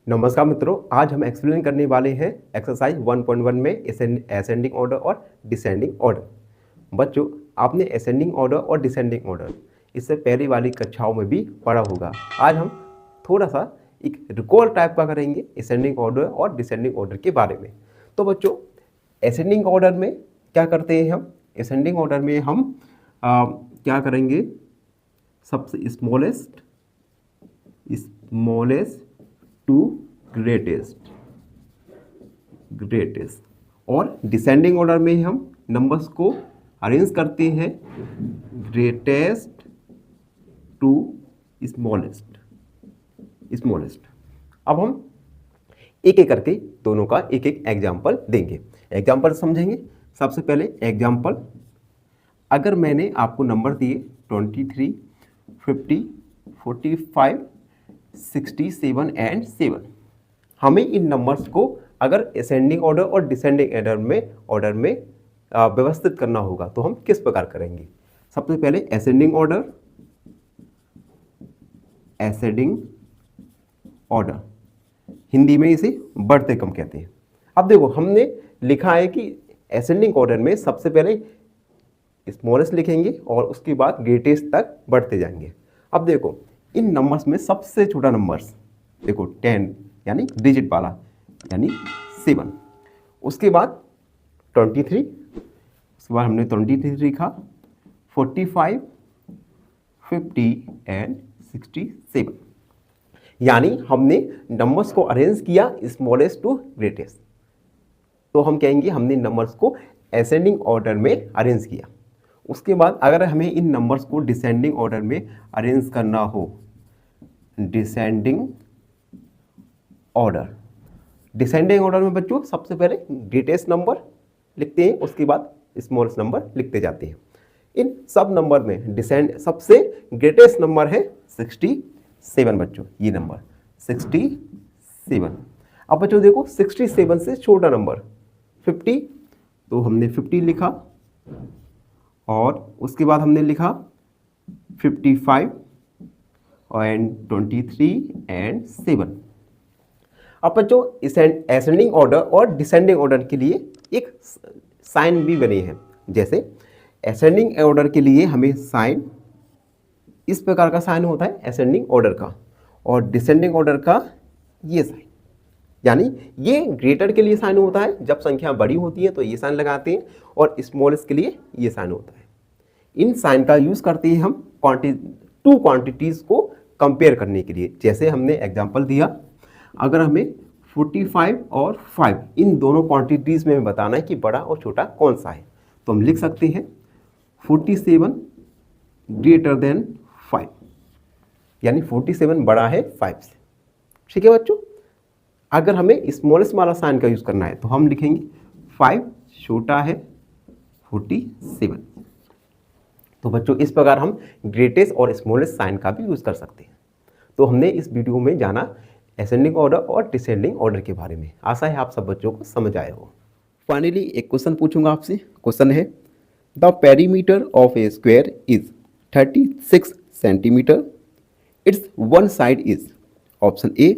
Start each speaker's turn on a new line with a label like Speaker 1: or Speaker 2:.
Speaker 1: नमस्कार मित्रों, आज हम एक्सप्लेन करने वाले हैं एक्सरसाइज 1.1 में असेंडिंग ऑर्डर और डिसेंडिंग ऑर्डर। बच्चों, आपने असेंडिंग ऑर्डर और डिसेंडिंग ऑर्डर इससे पहले वाली कक्षाओं में भी पढ़ा होगा। आज हम थोड़ा सा एक रिकॉल टाइप का करेंगे असेंडिंग ऑर्डर और डिसेंडिंग ऑर्डर के बारे में। तो बच्चों, असेंडिंग ऑर्डर में क्या करते हैं हम? असेंडिंग ऑर्डर में हम क्या करेंगे? सबसे स्मॉलेस्ट टू ग्रेटेस्ट। और डिसेंडिंग ऑर्डर में हम नंबर्स को अरेंज करते हैं ग्रेटेस्ट टू स्मॉलेस्ट। अब हम एक एक करके दोनों का एक एक एग्जाम्पल देंगे, एग्जाम्पल समझेंगे। सबसे पहले एग्जाम्पल, अगर मैंने आपको नंबर दिए 23, 50, 45, 67 एंड 7, हमें इन नंबर्स को अगर असेंडिंग ऑर्डर और डिसेंडिंग ऑर्डर में व्यवस्थित करना होगा तो हम किस प्रकार करेंगे? सबसे पहले असेंडिंग ऑर्डर, हिंदी में इसे बढ़ते क्रम कहते हैं। अब देखो, हमने लिखा है कि असेंडिंग ऑर्डर में सबसे पहले स्मॉलेस्ट लिखेंगे और उसके बाद ग्रेटेस्ट तक बढ़ते जाएंगे। अब देखो, इन नंबर्स में सबसे छोटा नंबर्स देखो 10 यानी डिजिट वाला यानी 7, उसके बाद 23, उसके बाद हमने 23 लिखा, 45, 50 एंड 67, यानी हमने नंबर्स को अरेंज किया स्मॉलेस्ट टू ग्रेटेस्ट। तो हम कहेंगे हमने नंबर्स को असेंडिंग ऑर्डर में अरेंज किया। उसके बाद अगर हमें इन नंबर्स को डिसेंडिंग ऑर्डर में अरेंज करना हो, डिसेंडिंग ऑर्डर में बच्चों सबसे पहले ग्रेटेस्ट नंबर लिखते हैं, उसके बाद स्मॉलेस्ट नंबर लिखते जाते हैं। इन सब नंबर में सबसे ग्रेटेस्ट नंबर है 67 बच्चों, ये नंबर 67। अब बच्चों देखो, 67 से छोटा नंबर 50, तो हमने 50 लिखा और उसके बाद हमने लिखा 55 एंड 23 एंड 7। अब बच्चों, असेंडिंग ऑर्डर और डिसेंडिंग ऑर्डर के लिए एक साइन भी बने हैं। जैसे असेंडिंग ऑर्डर के लिए हमें साइन इस प्रकार का साइन होता है असेंडिंग ऑर्डर का, और डिसेंडिंग ऑर्डर का ये साइन, यानी ये ग्रेटर के लिए साइन होता है, जब संख्या बड़ी होती है तो ये साइन लगाते हैं, और स्मॉलेस्ट के लिए ये साइन होता है। इन साइन का यूज करते हैं हम टू क्वांटिटीज को कंपेयर करने के लिए। जैसे हमने एग्जांपल दिया, अगर हमें 45 और 5 इन दोनों क्वांटिटीज में बताना है कि बड़ा और छोटा कौन सा है, तो हम लिख सकते हैं 47 ग्रेटर देन 5, यानी 47 बड़ा है 5 से। ठीक है बच्चों, अगर हमें स्मॉलेस्ट वाला साइन का यूज करना है तो हम लिखेंगे 5 छोटा है 47। तो बच्चों, इस प्रकार हम ग्रेटेस्ट और स्मॉलेस्ट साइन का भी यूज कर सकते हैं। तो हमने इस वीडियो में जाना असेंडिंग ऑर्डर और डिसेंडिंग ऑर्डर के बारे में। आशा है आप सब बच्चों को समझ आए हो। फाइनली एक क्वेश्चन पूछूंगा आपसे। क्वेश्चन है, the perimeter of A square is 36 centimetre, it's one side is option A